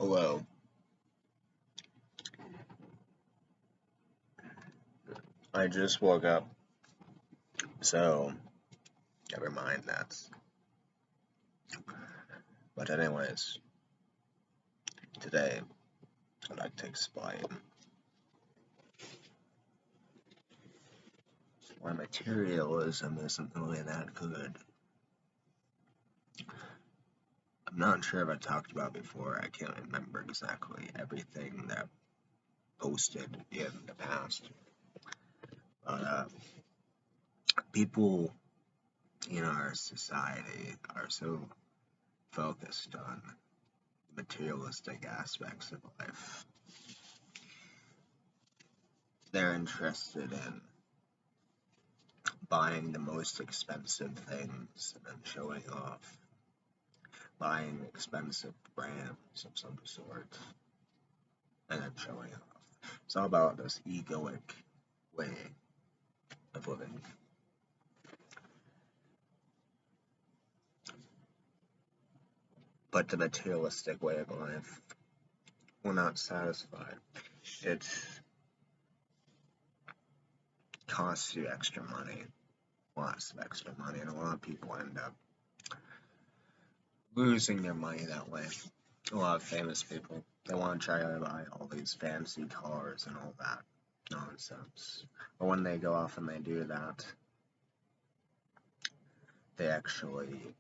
Hello. I just woke up, so never mind that. But anyways, today I'd like to explain why materialism isn't really that good. I'm not sure if I talked about before. I can't remember exactly everything that I posted in the past. But people in our society are so focused on materialistic aspects of life. They're interested in buying the most expensive things and then showing off, buying expensive brands of some sort and then showing off. It's all about this egoic way of living. But the materialistic way of life will not satisfy. It costs you extra money, lots of extra money, and a lot of people end up losing their money that way. A lot of famous people, they want to try to buy all these fancy cars and all that nonsense. But when they go off and they do that, they actually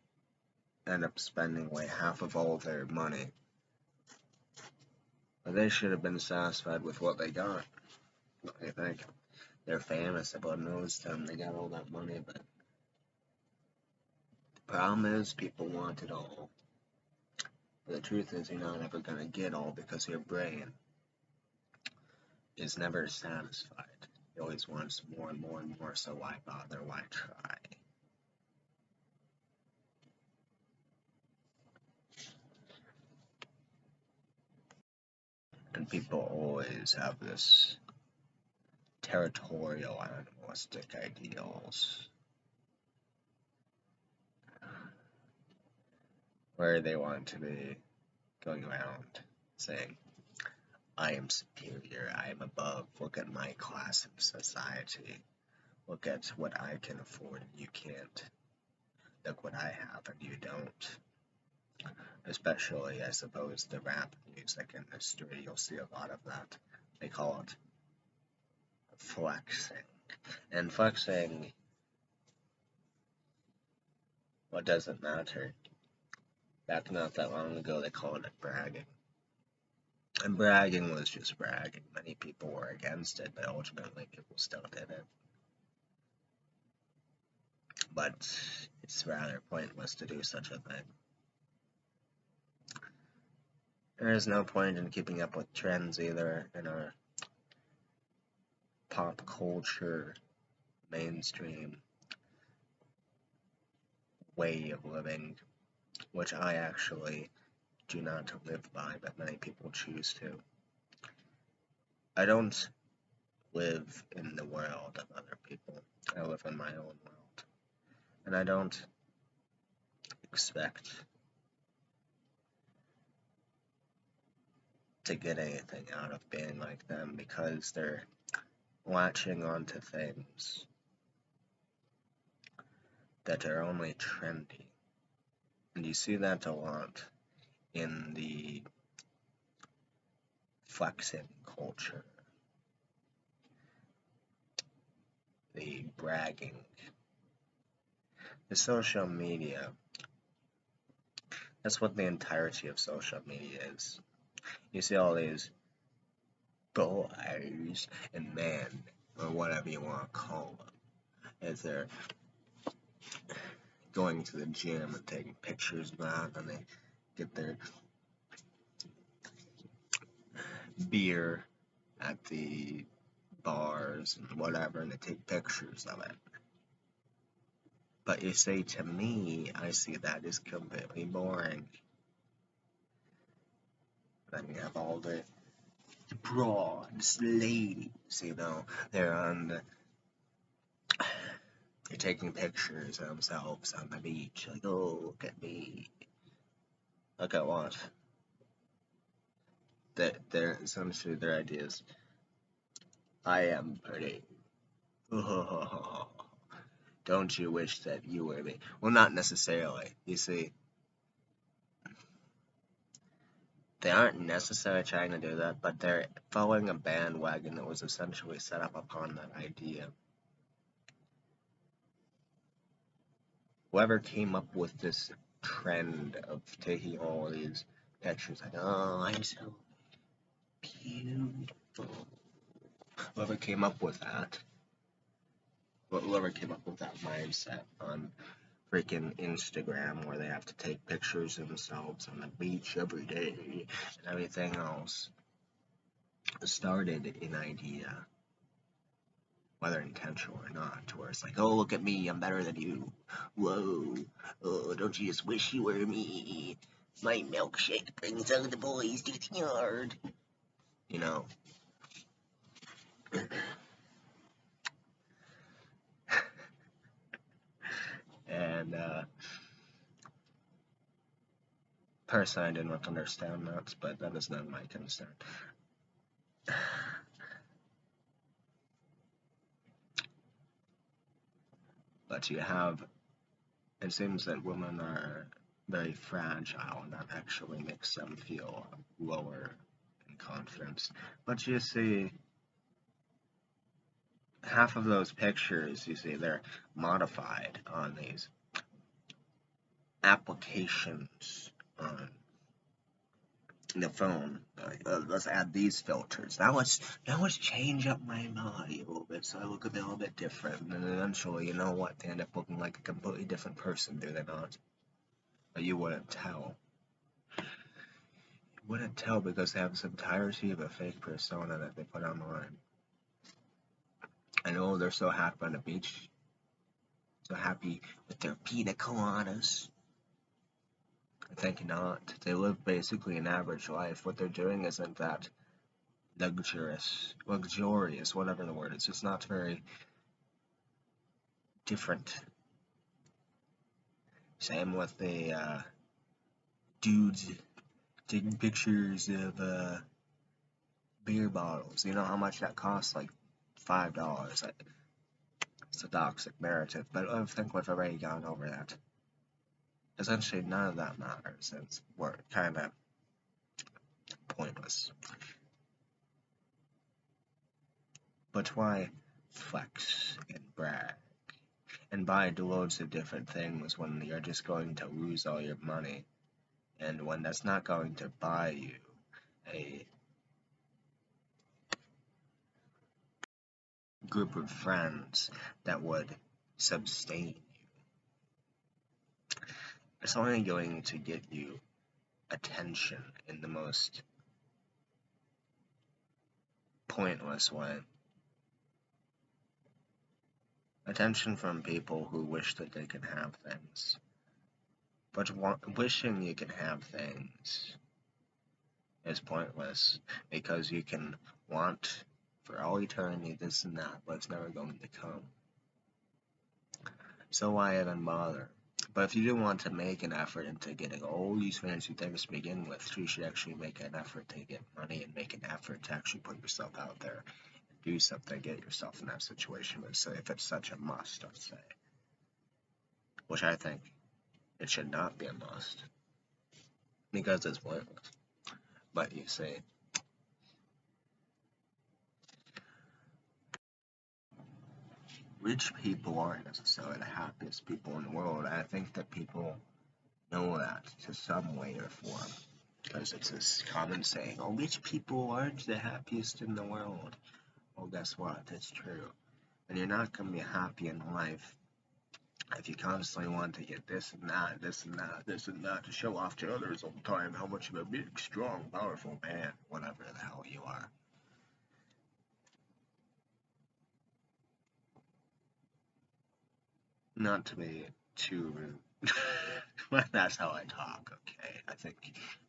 end up spending away half of all their money. But they should have been satisfied with what they got. What do you think? They're famous, everyone knows them, they got all that money, but the problem is people want it all. But the truth is you're not ever gonna get all because your brain is never satisfied. It always wants more and more and more, so why bother, why try? And people always have this territorial animalistic ideals where they want to be going around saying, I am superior, I am above, look at my class of society, look at what I can afford and you can't, look what I have and you don't. Especially, I suppose, the rap music industry, you'll see a lot of that. They call it flexing. And flexing, what doesn't matter? Back not that long ago, they called it bragging. And bragging was just bragging. Many people were against it, but ultimately people still did it. But it's rather pointless to do such a thing. There is no point in keeping up with trends either in our pop culture mainstream way of living, which I actually do not live by, but many people choose to. I don't live in the world of other people. I live in my own world. And I don't expect to get anything out of being like them because they're latching onto things that are only trendy. And you see that a lot in the flexing culture, the bragging, the social media. That's what the entirety of social media is. You see all these boys and men, or whatever you want to call them, as they're going to the gym and taking pictures of that, and they get their beer at the bars and whatever, and they take pictures of it. But you say to me, I see that as completely boring. Then you have all the broads, ladies, they're taking pictures of themselves on the beach, like, oh, look at me. Look at what? that they're essentially their ideas. I am pretty. Don't you wish that you were me? Well, not necessarily. You see, they aren't necessarily trying to do that, but they're following a bandwagon that was essentially set up upon that idea. Whoever came up with this trend of taking all of these pictures, like, oh, I'm so beautiful. Whoever came up with that, whoever came up with that mindset on freaking Instagram where they have to take pictures of themselves on the beach every day and everything else, started an idea, whether intentional or not, where it's like, oh, look at me, I'm better than you. Whoa, oh, don't you just wish you were me? My milkshake brings out the boys to the yard. You know. And personally, I didn't understand that, but that is not my concern. But you have, it seems that women are very fragile, and that actually makes them feel lower in confidence. But you see, half of those pictures, you see, they're modified on these applications on the phone. Let's add these filters. Now let's change up my body a little bit so I look a little bit different. And eventually, you know what? They end up looking like a completely different person, do they not? But you wouldn't tell. You wouldn't tell because they have this entirety of a fake persona that they put online. I know they're so happy on the beach, so happy with their pina coladas. I think not. They live basically an average life. What they're doing isn't that luxurious, whatever the word is. It's not very different. Same with the dudes taking pictures of beer bottles. You know how much that costs? Like $5. It's a toxic narrative, but I think we've already gone over that. Essentially, none of that matters since we're kind of pointless. But why flex and brag and buy loads of different things when you're just going to lose all your money, and when that's not going to buy you a group of friends that would sustain you? It's only going to get you attention in the most pointless way. Attention from people who wish that they could have things. But wishing you can have things is pointless because you can want for all eternity this and that, but it's never going to come. So why even bother? But if you do want to make an effort into getting all these fancy things to begin with, you should actually make an effort to get money and make an effort to actually put yourself out there and do something, get yourself in that situation. But say if it's such a must, let's say, which I think it should not be a must because it's pointless. But you see, rich people aren't necessarily the happiest people in the world. I think that people know that to some way or form. Because it's this common saying, oh, rich people aren't the happiest in the world. Well, guess what? It's true. And you're not going to be happy in life if you constantly want to get this and that, this and that, this and that to show off to others all the time how much of a big, strong, powerful man, whatever the hell you are. Not to be too rude. But that's how I talk, okay? I think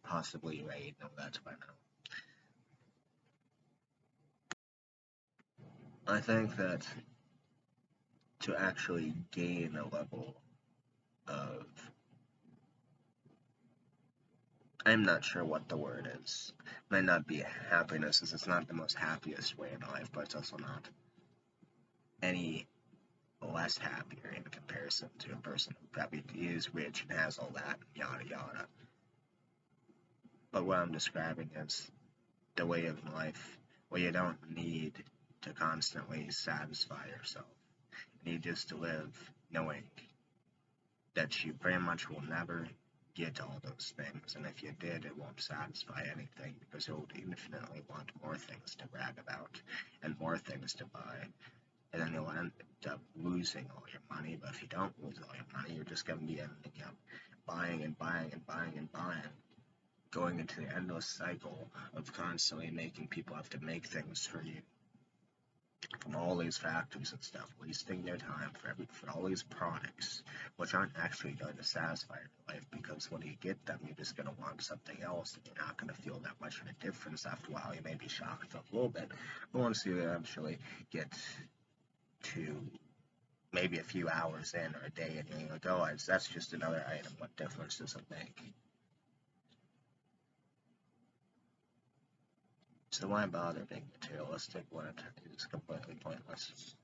possibly you already know that by now. I think that to actually gain a level of I'm not sure what the word is. Might not be happiness, as it's not the most happiest way in life, but it's also not any less happier in comparison to a person who probably is rich and has all that, yada yada. But what I'm describing is the way of life where you don't need to constantly satisfy yourself. You need just to live knowing that you pretty much will never get all those things, and if you did, it won't satisfy anything because you'll infinitely want more things to brag about and more things to buy, and then you'll end up losing all your money. But if you don't lose all your money, you're just going to be ending up buying and buying and buying and buying, going into the endless cycle of constantly making people have to make things for you from all these factories and stuff, wasting their time for all these products, which aren't actually going to satisfy your life, because when you get them, you're just going to want something else, and you're not going to feel that much of a difference after a while. You may be shocked a little bit, but once you eventually get to maybe a few hours in or a day, and you're like, oh, that's just another item. What difference does it make? So why bother being materialistic when it is completely pointless?